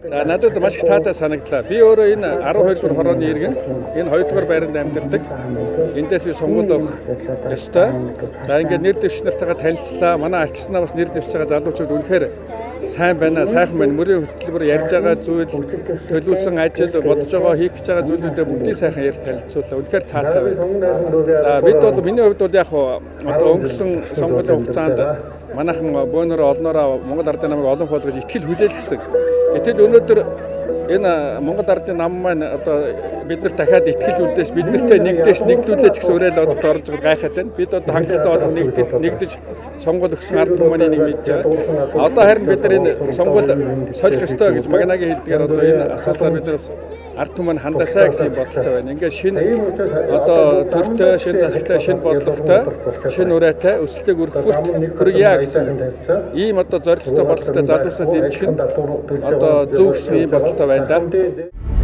За надад маш их таатай санагдлаа. Би өөрөө энэ 12 дугаар хорооны иргэн энэ 2 дугаар байранд амьдардаг. Эндээс би сонгуульд авах ёстой. За ингээд нэр дэвш нартайгаа танилцлаа. Манай альчснаа бас нэр дэвшж байгаа залуучууд үнэхээр сайн байна, сайхан байна. Мөрийн хөтөлбөр ярьж байгаа зүйл, төлөвлөсөн ажил, бодож байгаа хийх гэж байгаа зүйлүүдээ бүгдийг сайхан ярьж танилцууллаа. Үнэхээр таатай байна. За бид бол миний хувьд бол яг одоо өнгөрсөн сонгуулийн хугацаанд манайхан бөөнөрөө олноороо Монгол Ардын намыг олон болгож итгэл хүлээлгэсэн. Гэтэл өнөөдөр энэ Монгол Ардын нам маань одоо биднэрт дахиад итгэл үлдээж биднэртэй нэгдүүлээч гэсэн уриал одод орж байгаа гайхаад байна. Бид одоо хангалттай болго нэгдэж сонгуул өгсөн ард түмний нэг мэдж байгаа. Одоо харин бид нар энэ сонгуул солих ёстой гэж Магнагийн хэлдгээр одоо энэ асуудлаар бид нар ард түмэн хандаасаа гэсэн бодолтой байна. Ингээд шинэ одоо төртэй, шинэ засагтай, шинэ бодлоготой, шинэ урайтай өсөлтийг хүргье гэсэн ийм одоо зорилготой бодлоготой залуусаа дэмжих нь одоо зөв гэсэн бодолтой байна да.